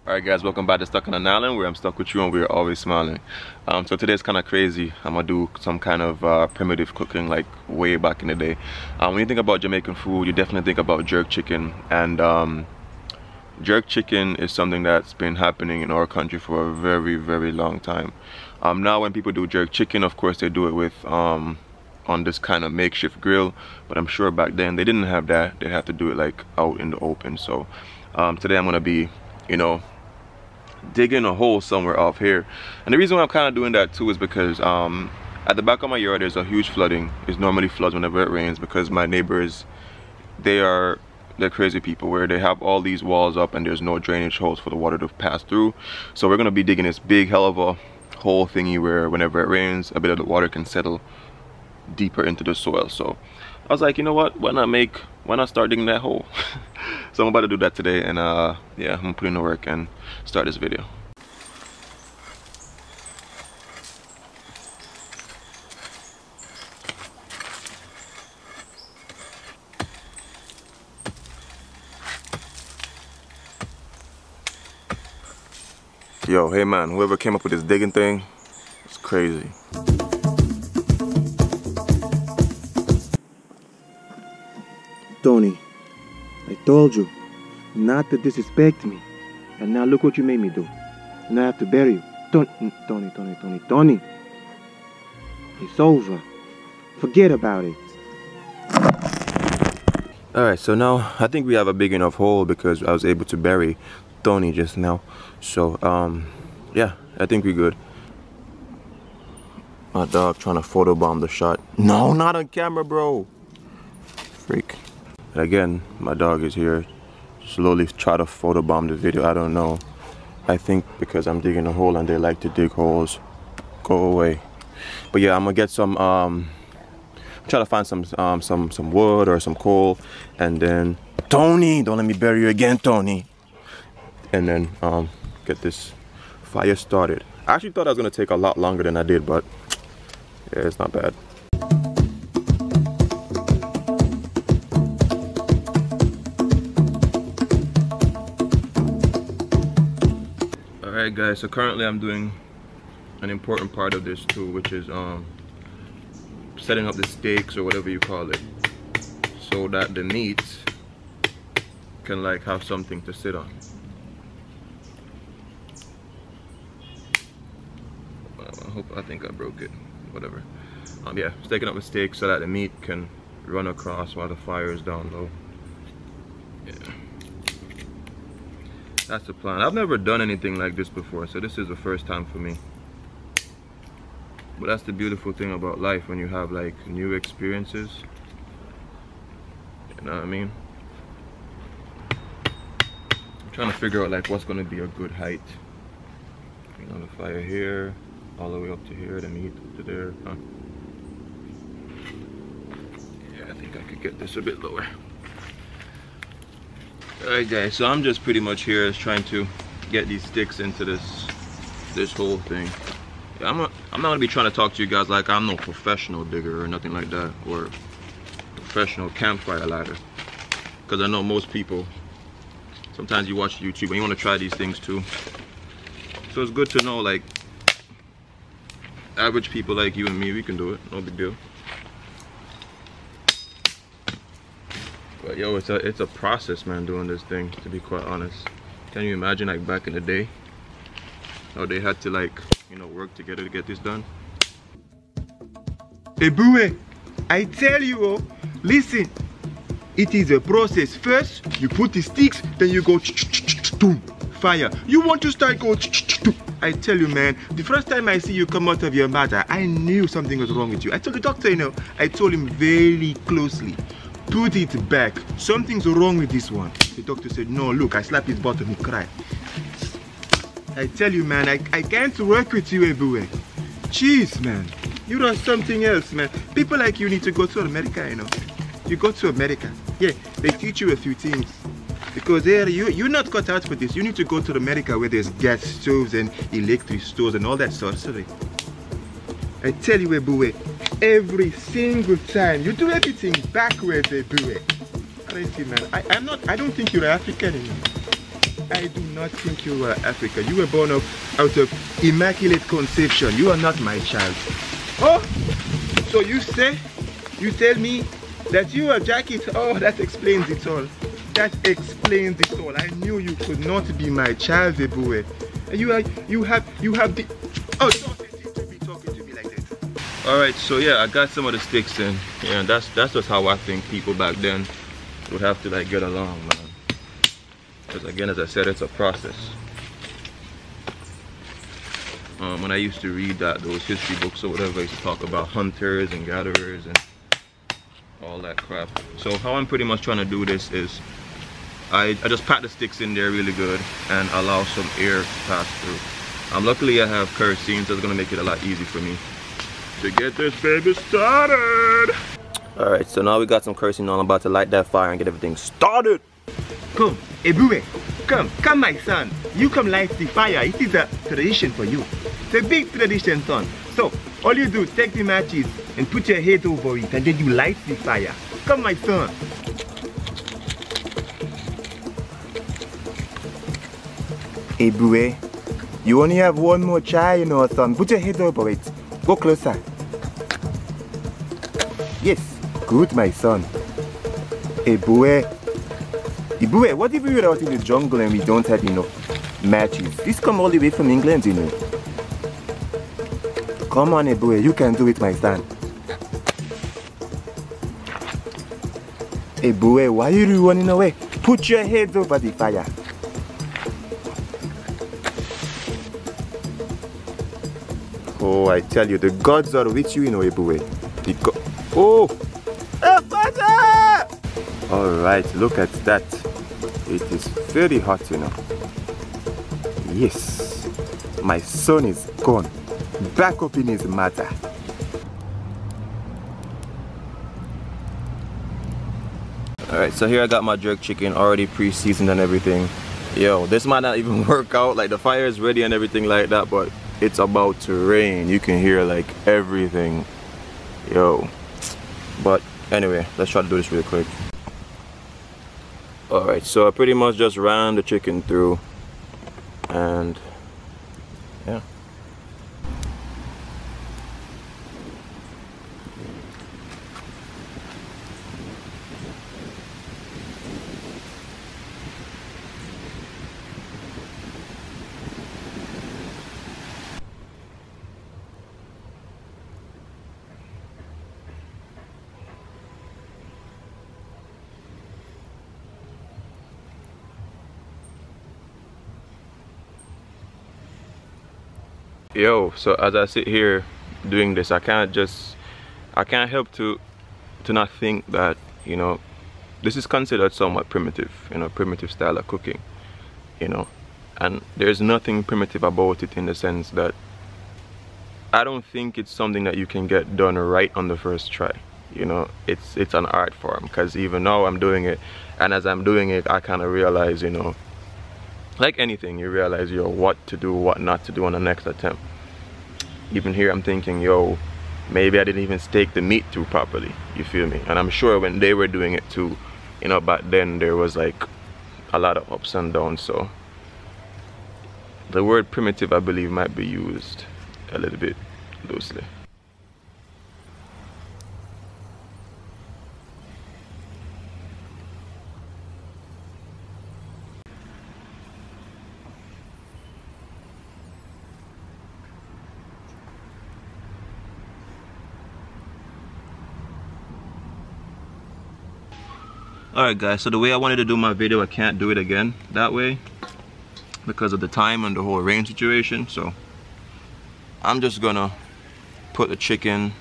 Alright guys, welcome back to Stuck on an Island, where I'm stuck with you and we're always smiling. So today's kind of crazy. I'm gonna do some kind of primitive cooking like way back in the day. When you think about Jamaican food, you definitely think about jerk chicken. And jerk chicken is something that's been happening in our country for a very, very long time. Now when people do jerk chicken, of course they do it with on this kind of makeshift grill. But I'm sure back then they didn't have that. They have to do it like out in the open. So today I'm gonna be, you know, digging a hole somewhere off here. And the reason why I'm kind of doing that too is because at the back of my yard there's a huge flooding. It normally floods whenever it rains because my neighbors, they're crazy people where they have all these walls up and there's no drainage holes for the water to pass through. So we're gonna be digging this big hell of a hole thingy where whenever it rains a bit of the water can settle deeper into the soil. So I was like, you know what, why not start digging that hole? So I'm about to do that today, and yeah, I'm gonna put in the work and start this video. Yo, hey man, whoever came up with this digging thing, it's crazy. Tony, I told you not to disrespect me, and now look what you made me do. Now I have to bury you. Tony. It's over. Forget about it. Alright, so now I think we have a big enough hole because I was able to bury Tony just now. So, yeah, I think we're good. My dog trying to photobomb the shot. No, not on camera, bro. Freak. And again, my dog is here. Slowly try to photobomb the video. I don't know. I think because I'm digging a hole and they like to dig holes. Go away. But yeah, I'm gonna get some try to find some wood or some coal, and then Tony, don't let me bury you again, Tony. And then get this fire started. I actually thought I was gonna take a lot longer than I did, but yeah, it's not bad. Alright guys, so currently I'm doing an important part of this too, which is setting up the stakes or whatever you call it, so that the meat can like have something to sit on. I think I broke it, whatever. Yeah, staking up the stake so that the meat can run across while the fire is down low. Yeah. That's the plan. I've never done anything like this before, so this is the first time for me. But that's the beautiful thing about life, when you have like new experiences. You know what I mean? I'm trying to figure out like what's gonna be a good height. You know, the fire here, all the way up to here, the meat up to there. Huh? Yeah, I think I could get this a bit lower. Alright guys, so I'm just pretty much here trying to get these sticks into this whole thing. Yeah, I'm not gonna be trying to talk to you guys like I'm no professional digger or nothing like that, or professional campfire lighter, because I know most people, sometimes you watch YouTube and you want to try these things too. So it's good to know like average people like you and me, we can do it, no big deal. But yo, it's a process, man, doing this thing, to be quite honest. Can you imagine like back in the day how they had to like, you know, work together to get this done? Hey Baee, I tell you, oh, listen, it is a process. First you put the sticks, then you go fire. You want to start go. I tell you, man, the first time I see you come out of your mother, I knew something was wrong with you. I told the doctor, you know, I told him very closely, put it back, something's wrong with this one. The doctor said, no, look, I slapped his bottom, he cried. I tell you, man, I can't work with you, Baee. Jeez, man, you are something else, man. People like you need to go to America, you know. You go to America, yeah, they teach you a few things. Because there, you're not cut out for this. You need to go to America where there's gas stoves and electric stoves and all that sort of stuff. I tell you, Baee, every single time you do everything backwards, Baee. Crazy, man. I don't think you're African anymore. I do not think you were African. You were born out of immaculate conception. You are not my child. Oh, so you tell me that you are jacket. Oh, that explains it all. That explains it all. I knew you could not be my child, boy. You have the. Oh, don't be talking to me like that. All right, so yeah, I got some of the sticks in. Yeah, that's just how I think people back then would have to like get along, man. Because again, as I said, it's a process. When I used to read those history books or whatever, I used to talk about hunters and gatherers and all that crap. So how I'm pretty much trying to do this is I just pat the sticks in there really good and allow some air to pass through. Luckily I have kerosene, so it's gonna make it a lot easier for me to get this baby started. All right, so now we got some kerosene on. I'm about to light that fire and get everything started. Come, Ibby, come my son. You come light the fire. It is a tradition for you. It's a big tradition, son. So, all you do, take the matches and put your head over it and then you light the fire. Come my son. Ibby, you only have one more try, you know, son. Put your head over it. Go closer. Yes, good my son. Ibby, what if we were out in the jungle and we don't have enough matches? This come all the way from England, you know. Come on, Ibby, you can do it, my son. Ibby, why are you running away? Put your head over the fire. Oh, I tell you, the gods are with you, you know, Ibby. Oh! Alright, look at that. It is very hot, you know. Yes, my son is gone. Back up in his mother. Alright, so here I got my jerk chicken already pre-seasoned and everything. Yo, this might not even work out. Like the fire is ready and everything like that, but it's about to rain. You can hear like everything. Yo. But anyway, let's try to do this really quick. Alright, so I pretty much just ran the chicken through and yeah. Yo, so as I sit here doing this, I can't help to not think that, you know, this is considered somewhat primitive, you know, primitive style of cooking, you know, and there's nothing primitive about it in the sense that I don't think it's something that you can get done right on the first try. You know, it's an art form, because even now I'm doing it, and as I'm doing it, I kind of realize, you know, like anything, you realize, yo, what to do, what not to do on the next attempt. Even here I'm thinking, yo, maybe I didn't even steak the meat through properly, you feel me? And I'm sure when they were doing it too, you know, back then there was like a lot of ups and downs. So the word primitive, I believe, might be used a little bit loosely. Alright guys, so the way I wanted to do my video, I can't do it again that way because of the time and the whole rain situation. So I'm just gonna put the chicken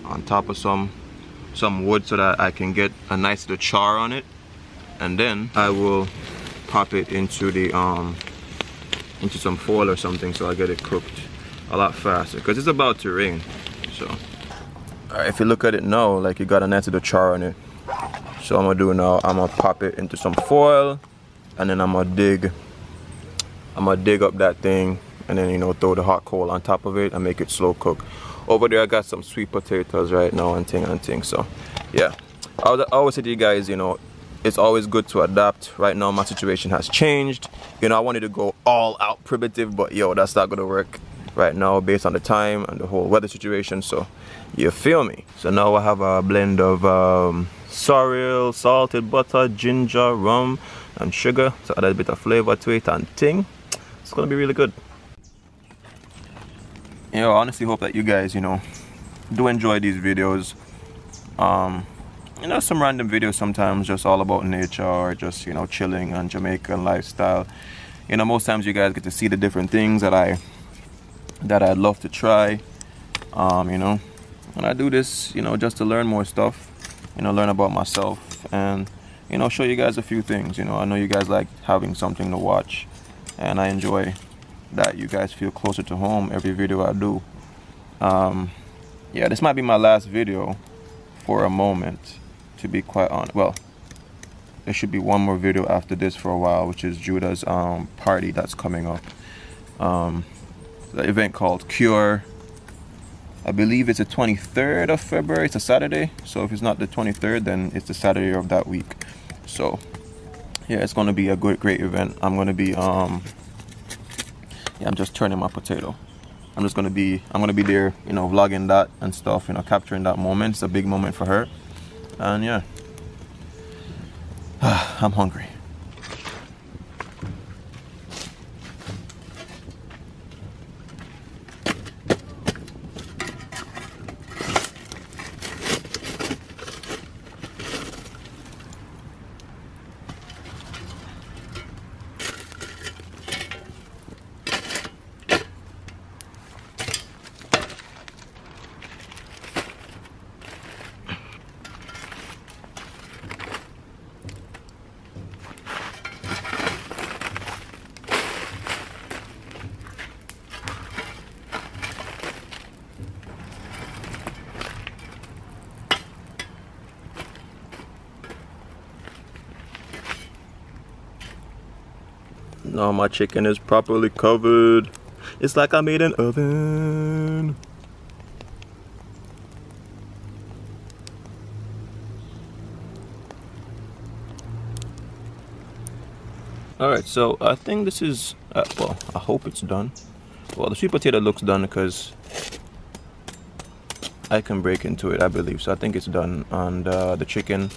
on top of some wood so that I can get a nice little char on it, and then I will pop it into the into some foil or something so I get it cooked a lot faster because it's about to rain. So if you look at it now, like, you got a nice little char on it. So I'm gonna do now, I'm gonna pop it into some foil, and then I'm gonna dig up that thing, and then, you know, throw the hot coal on top of it and make it slow cook. Over there I got some sweet potatoes right now and thing. So yeah, I always say to you guys, you know, it's always good to adapt. Right now my situation has changed. You know, I wanted to go all out primitive, but yo, that's not gonna work right now based on the time and the whole weather situation. So you feel me? So now I have a blend of sorrel, salted butter, ginger, rum and sugar to add a bit of flavor to it and ting. It's gonna be really good. You know, I honestly hope that you guys, you know, do enjoy these videos. You know, some random videos sometimes just all about nature or just, you know, chilling and Jamaican lifestyle. You know, most times you guys get to see the different things that I'd love to try. You know, and I do this, you know, just to learn more stuff, you know, learn about myself and, you know, show you guys a few things. You know, I know you guys like having something to watch and I enjoy that you guys feel closer to home every video I do. Yeah, this might be my last video for a moment, to be quite honest. Well, there should be one more video after this for a while, which is Judah's party that's coming up. The event called Cure. I believe it's the 23rd of February. It's a Saturday, so if it's not the 23rd, then it's the Saturday of that week. So yeah, it's gonna be a great event. I'm gonna be yeah, I'm just turning my potato. I'm gonna be there, you know, vlogging that and stuff, you know, capturing that moment. It's a big moment for her. And yeah, I'm hungry. Now my chicken is properly covered. It's like I made an oven. Alright, so I think this is, well, I hope it's done. Well, the sweet potato looks done because I can break into it, I believe. So I think it's done. And the chicken,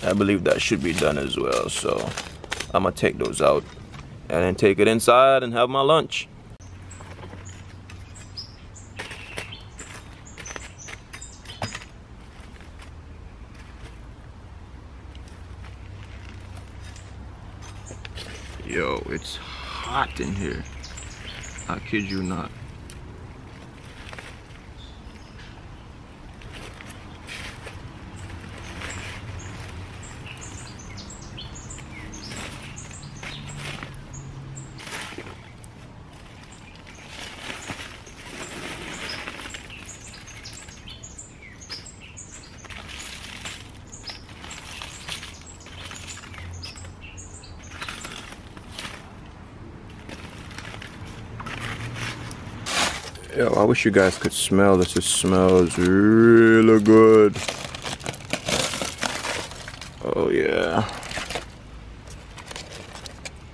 I believe that should be done as well. So I'm gonna take those out and then take it inside and have my lunch. Yo, it's hot in here. I kid you not. Yo, I wish you guys could smell this. It smells really good. Oh yeah.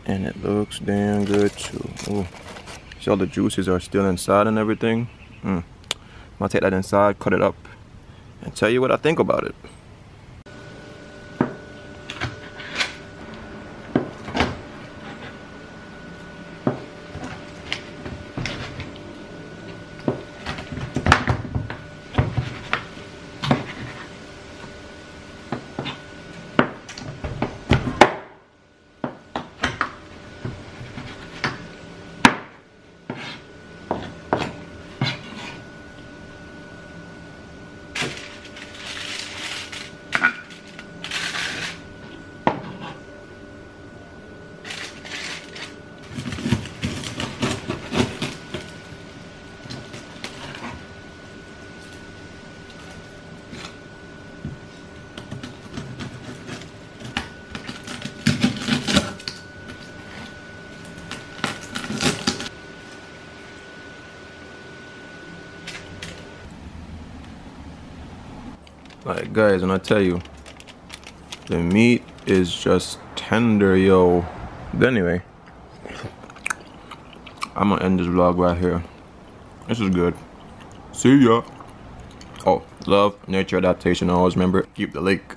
And it looks damn good too. Ooh. See all the juices are still inside and everything. I'm gonna take that inside, cut it up, and tell you what I think about it. Like guys, when I tell you, the meat is just tender, yo. But anyway, I'm gonna end this vlog right here. This is good. See ya. Oh, love, nature, adaptation. Always remember, keep the lake.